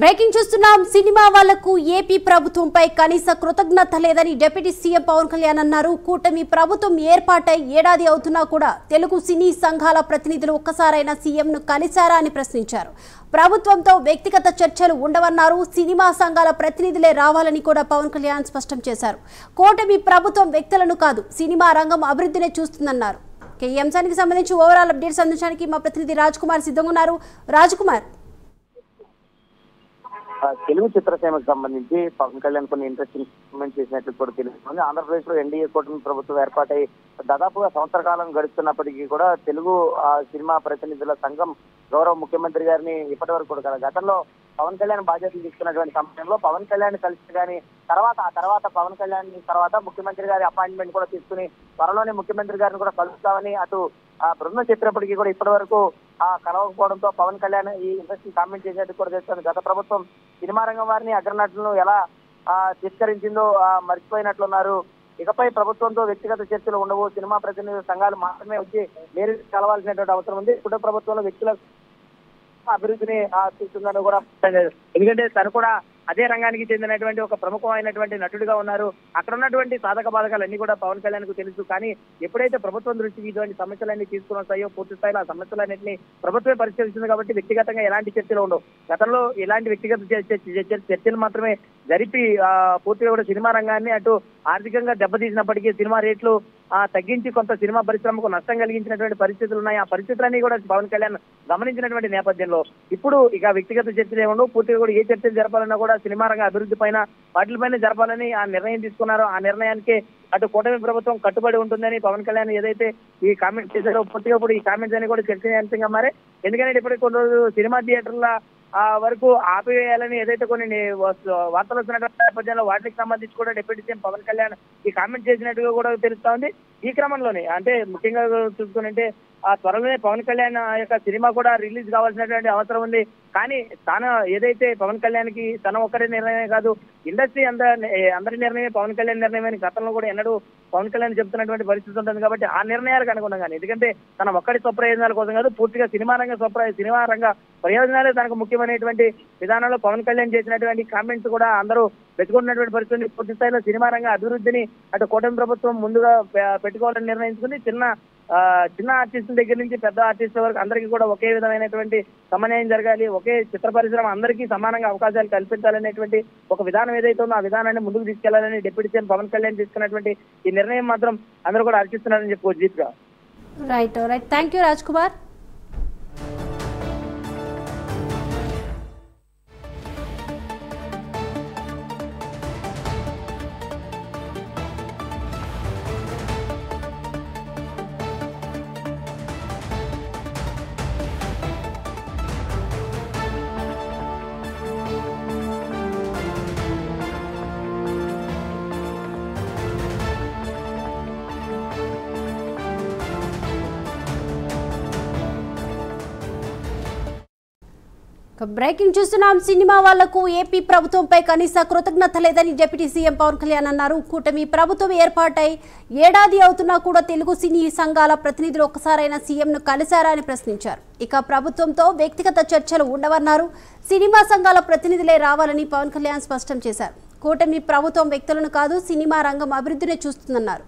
Breaking చూస్తున్నాం. Cinema వాళ్లకు AP ప్రభుత్వంపై కనీస కృతజ్ఞత లేదని డిప్యూటీ సీఎం పవన్ కళ్యాణ్ అన్నారు. కూటమి ప్రభుత్వం ఏర్పాటై ఏడాది అవుతున్నా కూడా తెలుగు సినీ సంఘాల ప్రతినిధులు ఒక్కసారైనా సీఎంను కలిశారా అని ప్రశ్నించారు. ప్రభుత్వంతో వ్యక్తిగత చర్చలు ఉండవన్నారు. సినిమా సంఘాల ప్రతినిధులే రావాలని కూడా పవన్ కళ్యాణ్ స్పష్టం చేశారు. కూటమి ప్రభుత్వం వ్యక్తులను కాదు, సినిమా రంగం అభివృద్ధినే చూస్తుందన్నారు. ఈ అంశానికి సంబంధించి ఓవరాల్ అప్డేట్స్ అందించడానికి మా ప్రతినిధి రాజ్ కుమార్ సిద్ధంగా ఉన్నారు. రాజ్ కుమార్, తెలుగు చిత్రసీమకు సంబంధించి పవన్ కళ్యాణ్ కొన్ని ఇంట్రెస్టింగ్ కామెంట్ చేసినట్లు కూడా తెలుస్తుంది. ఆంధ్రప్రదేశ్ లో ఎన్డీఏ కూటమి ప్రభుత్వం ఏర్పాటై దాదాపుగా సంవత్సర కాలం గడుస్తున్నప్పటికీ కూడా తెలుగు సినిమా ప్రతినిధుల సంఘం గౌరవ ముఖ్యమంత్రి గారిని ఇప్పటి వరకు కూడా గతంలో పవన్ కళ్యాణ్ బాధ్యతలు తీసుకున్నటువంటి సమయంలో పవన్ కళ్యాణ్ కలిసి కానీ తర్వాత పవన్ కళ్యాణ్ తర్వాత ముఖ్యమంత్రి గారి అపాయింట్మెంట్ కూడా తీసుకుని త్వరలోనే ముఖ్యమంత్రి గారిని కూడా కలుస్తామని అటు బృందం చెప్పినప్పటికీ కూడా ఇప్పటి వరకు కలవకపోవడంతో పవన్ కళ్యాణ్ ఈ ఇంట్రెస్టింగ్ కామెంట్ చేసేందుకు కూడా చేస్తుంది. గత ప్రభుత్వం సినిమా రంగం వారిని అగ్రనటులను ఎలా తిరస్కరించిందో మర్చిపోయినట్లున్నారు. ఇకపై ప్రభుత్వంతో వ్యక్తిగత చర్చలు ఉండవు, సినిమా ప్రతినిధుల సంఘాలు మాత్రమే వచ్చి నేరు కలవాల్సినటువంటి అవసరం ఉంది. కుటుంబ ప్రభుత్వంలో వ్యక్తుల అభివృద్ధిని చూస్తుందని కూడా, ఎందుకంటే తను కూడా అదే రంగానికి చెందినటువంటి ఒక ప్రముఖమైనటువంటి నటుడిగా ఉన్నారు. అక్కడ ఉన్నటువంటి సాధక బాధకాలన్నీ కూడా పవన్ కళ్యాణ్ కు తెలుసు. కానీ ఎప్పుడైతే ప్రభుత్వం దృష్టికి ఇటువంటి సమస్యలన్నీ తీసుకుని వస్తాయో పూర్తి స్థాయిలో ఆ సమస్యలన్నింటినీ ప్రభుత్వమే పరిష్కరిస్తుంది. కాబట్టి వ్యక్తిగతంగా ఎలాంటి చర్చలు ఉండవు. గతంలో ఇలాంటి వ్యక్తిగత చర్చలు మాత్రమే జరిపి పూర్తిగా కూడా సినిమా రంగాన్ని అటు ఆర్థికంగా దెబ్బతీసినప్పటికీ సినిమా రేట్లు తగ్గించి కొంత సినిమా పరిశ్రమకు నష్టం కలిగించినటువంటి పరిస్థితులు ఉన్నాయి. ఆ పరిస్థితులన్నీ కూడా పవన్ కళ్యాణ్ గమనించినటువంటి నేపథ్యంలో ఇప్పుడు ఇక వ్యక్తిగత చర్చలు ఏముండవు. పూర్తిగా కూడా ఏ చర్చలు జరపాలన్నా కూడా సినిమా రంగ అభివృద్ధి పైన వాటిపైన జరపాలని ఆ నిర్ణయం తీసుకున్నారో ఆ నిర్ణయానికి అటు కూటమి ప్రభుత్వం కట్టుబడి ఉంటుందని పవన్ కళ్యాణ్ ఏదైతే ఈ కామెంట్ చేశారో పూర్తిగా కూడా ఈ కామెంట్స్ అని కూడా చర్చనీయాంశంగా మారే. ఎందుకంటే ఇప్పటికి కొన్ని రోజులు సినిమా థియేటర్ల వరకు ఆపివేయాలని ఏదైతే కొన్ని వార్తలు వస్తున్నటువంటి నేపథ్యంలో వాటికి సంబంధించి కూడా డిప్యూటీ సీఎం పవన్ కళ్యాణ్ ఈ కామెంట్ చేసినట్టుగా కూడా తెలుస్తా ఉంది. ఈ క్రమంలోనే అంటే ముఖ్యంగా చూసుకుంటే త్వరలోనే పవన్ కళ్యాణ్ యొక్క సినిమా కూడా రిలీజ్ కావాల్సినటువంటి అవసరం ఉంది. కానీ తాను ఏదైతే పవన్ కళ్యాణ్ కి తన ఒక్కరి నిర్ణయమే కాదు, ఇండస్ట్రీ అందరి నిర్ణయమే పవన్ కళ్యాణ్ నిర్ణయమని గతంలో కూడా ఎన్నడూ పవన్ కళ్యాణ్ చెప్తున్నటువంటి పరిస్థితి ఉంటుంది. కాబట్టి ఆ నిర్ణయాలకు అనుగుణంగానే, ఎందుకంటే తన ఒక్కడి స్వప్రయోజనాల కోసం కాదు, పూర్తిగా సినిమా రంగ ప్రయోజనాలే తనకు ముఖ్యమైనటువంటి విధానంలో పవన్ కళ్యాణ్ చేసినటువంటి కామెంట్స్ కూడా అందరూ పెట్టుకున్నటువంటి పరిస్థితి. పూర్తి స్థాయిలో సినిమా రంగ అభివృద్ధిని అటు కూటమి ప్రభుత్వం ముందుగా పెట్టుకోవాలని నిర్ణయించుకుని చిన్న ఆర్టిస్టుల దగ్గర నుంచి పెద్ద ఆర్టిస్టుల వరకు అందరికీ కూడా ఒకే విధమైనటువంటి సమన్వయం జరగాలి, ఒకే చిత్ర పరిశ్రమ అందరికీ సమానంగా అవకాశాలు కల్పించాలనేటువంటి ఒక విధానం ఏదైతే ఉందో ఆ విధానాన్ని ముందుకు తీసుకెళ్లాలని డిప్యూటీ సీఎం పవన్ కళ్యాణ్ తీసుకున్నటువంటి ఈ నిర్ణయం మాత్రం అందరూ కూడా హర్షిస్తున్నారని చెప్పుకోవచ్చు. జీత్ గా right thank you Raj Kumar. Breaking చూస్తున్నాం. సినిమా వాళ్లకు ఏపీ ప్రభుత్వంపై కనీస కృతజ్ఞత లేదని డిప్యూటీ సీఎం పవన్ కళ్యాణ్ అన్నారు. కూటమి ప్రభుత్వం ఏర్పాటై ఏడాది అవుతున్నా కూడా తెలుగు సినీ సంఘాల ప్రతినిధులు ఒక్కసారైనా సీఎంను కలిశారా అని ప్రశ్నించారు. ఇక ప్రభుత్వంతో వ్యక్తిగత చర్చలు ఉండవన్నారు. సినిమా సంఘాల ప్రతినిధులే రావాలని పవన్ కళ్యాణ్ స్పష్టం చేశారు. కూటమి ప్రభుత్వం వ్యక్తులను కాదు, సినిమా రంగం అభివృద్ధినే చూస్తుందన్నారు.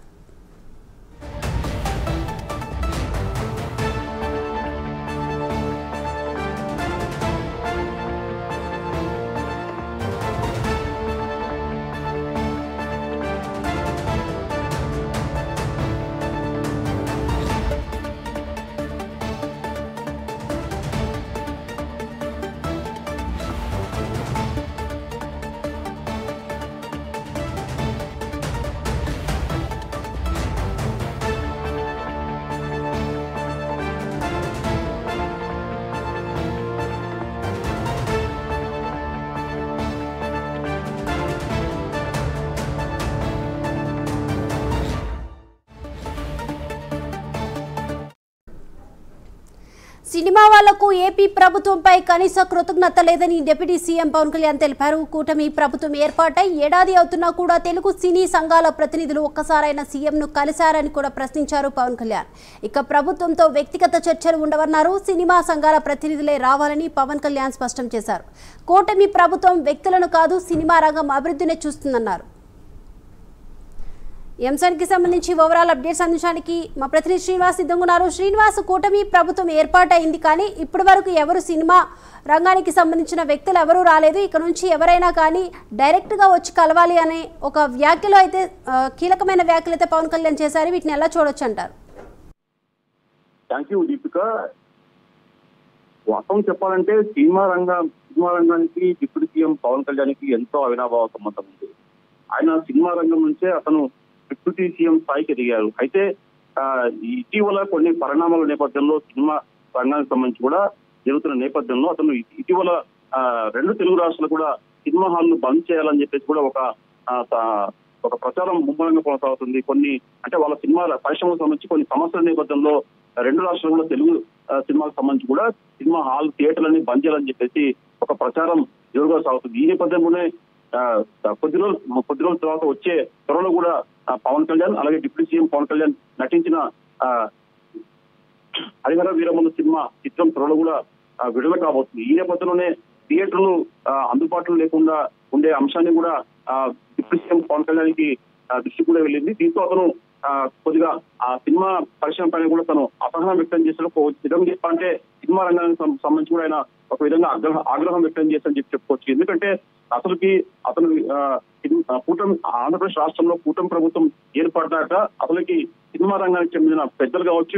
వాళ్లకు ఏపీ ప్రభుత్వంపై కనీస కృతజ్ఞత లేదని డిప్యూటీ సీఎం పవన్ కళ్యాణ్ తెలిపారు. కూటమి ప్రభుత్వం ఏర్పాటై ఏడాది అవుతున్నా కూడా తెలుగు సినీ సంఘాల ప్రతినిధులు ఒక్కసారైనా సీఎంను కలిశారని కూడా ప్రశ్నించారు పవన్ కళ్యాణ్. ఇక ప్రభుత్వంతో వ్యక్తిగత చర్చలు ఉండవన్నారు. సినిమా సంఘాల ప్రతినిధులే రావాలని పవన్ కళ్యాణ్ స్పష్టం చేశారు. కూటమి ప్రభుత్వం వ్యక్తులను కాదు సినిమా రంగం అభివృద్ధిని చూస్తుందన్నారు. ఈ అంశానికి సంబంధించి ఓవరాల్ అప్డేట్స్ అందించడానికి మా ప్రతినిధి శ్రీనివాస్ సిద్ధంగా ఉన్నారు. శ్రీనివాస్, కూటమి ప్రభుత్వం ఏర్పాటైంది కానీ ఇప్పటి వరకు ఎవరు సినిమా రంగానికి సంబంధించిన వ్యక్తులు ఎవరూ రాలేదు. ఇక నుంచి ఎవరైనా కానీ డైరెక్ట్గా వచ్చి కలవాలి అనే ఒక వ్యాఖ్యలు అయితే కీలకమైన వ్యాఖ్యలు అయితే పవన్ కళ్యాణ్ చేశారు. వీటిని ఎలా చూడొచ్చు అంటారు? Thank you Deepika. వాస్తవం చెప్పాలంటే సినిమా రంగానికి డిప్యూటీ సీఎం పవన్ కళ్యాణ్కి ఎంతో అవినాభావ సంబంధం ఉంది. ఆయన సినిమా రంగం నుంచే అతను డిప్యూటీ సీఎం స్థాయికి ఎదిగారు. అయితే ఇటీవల కొన్ని పరిణామాల నేపథ్యంలో సినిమా రంగానికి సంబంధించి కూడా జరుగుతున్న నేపథ్యంలో అతను ఇటీవల 2 తెలుగు రాష్ట్రాలు కూడా సినిమా హాల్ను బంద్ చేయాలని చెప్పేసి కూడా ఒక ప్రచారం ముమ్మరంగా కొనసాగుతుంది. కొన్ని అంటే వాళ్ళ సినిమా పరిశ్రమకు సంబంధించి కొన్ని సమస్యల నేపథ్యంలో 2 రాష్ట్రాలు కూడా తెలుగు సినిమాకు సంబంధించి కూడా సినిమా హాల్ థియేటర్లని బంద్ చేయాలని చెప్పేసి ఒక ప్రచారం జోరుగా సాగుతుంది. ఈ నేపథ్యంలోనే కొద్ది రోజుల తర్వాత వచ్చే త్వరలో కూడా పవన్ కళ్యాణ్ అలాగే డిప్యూటీ సీఎం పవన్ కళ్యాణ్ నటించిన హరిహర వీరమల్లు సినిమా చిత్రం త్వరలో కూడా విడుదల కాబోతుంది. ఈ నేపథ్యంలోనే థియేటర్లు అందుబాటులో లేకుండా ఉండే అంశాన్ని కూడా డిప్యూటీ సీఎం పవన్ కళ్యాణ్కి దృష్టి కూడా వెళ్ళింది. దీంతో అతను కొద్దిగా ఆ సినిమా పరిశ్రమ పైన కూడా తను అసహనం వ్యక్తం చేశారు. విధంగా చెప్పాలంటే సినిమా రంగానికి సంబంధించి కూడా ఆయన ఒక విధంగా ఆగ్రహం వ్యక్తం చేశారని చెప్పుకోవచ్చు. ఎందుకంటే అసలుకి అతను కూటమి ఆంధ్రప్రదేశ్ రాష్ట్రంలో కూటమి ప్రభుత్వం ఏర్పడ్డాక అసలుకి సినిమా రంగానికి చెందిన పెద్దలు కావచ్చు,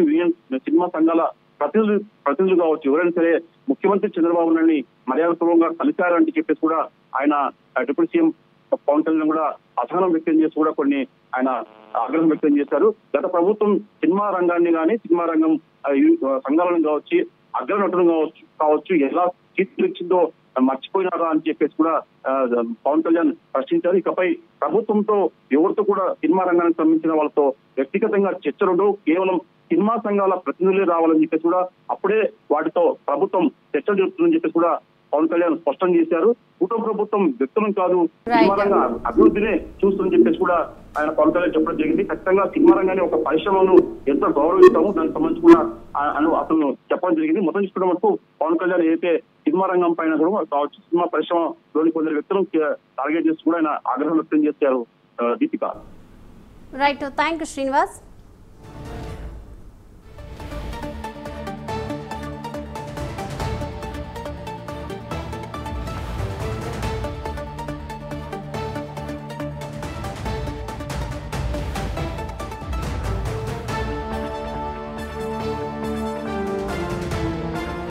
సినిమా సంఘాల ప్రతినిధులు కావచ్చు, ఎవరైనా సరే ముఖ్యమంత్రి చంద్రబాబు నాయుడిని మర్యాదపూర్వకంగా కలిశారని చెప్పేసి కూడా ఆయన డిప్యూటీ సీఎం పవన్ కళ్యాణ్ కూడా అసహనం వ్యక్తం చేసి కూడా కొన్ని ఆయన ఆగ్రహం వ్యక్తం చేశారు. గత ప్రభుత్వం సినిమా రంగాన్ని కానీ సినిమా రంగం సంఘాలను కావచ్చు, అగ్రనటులు కావచ్చు ఎలా తీర్చిదిద్దో మర్చిపోయినారా అని చెప్పేసి కూడా పవన్ కళ్యాణ్ ప్రశ్నించారు. ఇకపై ప్రభుత్వంతో ఎవరితో కూడా సినిమా రంగానికి సంబంధించిన వాళ్ళతో వ్యక్తిగతంగా చర్చలు కేవలం సినిమా సంఘాల ప్రతినిధులే రావాలని చెప్పేసి కూడా అప్పుడే వాటితో ప్రభుత్వం చర్చలు జరుపుతుందని చెప్పేసి కూడా పవన్ కళ్యాణ్ స్పష్టం చేశారు. కూటమి ప్రభుత్వం వ్యక్తులను కాదు సినిమా రంగ అభివృద్ధినే చూస్తుందని చెప్పేసి కూడా ఆయన పవన్ కళ్యాణ్ చెప్పడం జరిగింది. ఖచ్చితంగా సినిమా రంగాన్ని ఒక పరిశ్రమను ఎంతో గౌరవిస్తాము, దానికి సంబంధించి కూడా అతను చెప్పడం జరిగింది. మొత్తం చూసుకున్న వరకు పవన్ కళ్యాణ్ ఏదైతే సినిమా రంగం పైన కూడా కావచ్చు, సినిమా పరిశ్రమలోని కొందరు వ్యక్తులను టార్గెట్ చేసి కూడా ఆయన ఆగ్రహం వ్యక్తం చేశారు. Deepika. Right, thank you Srinivas.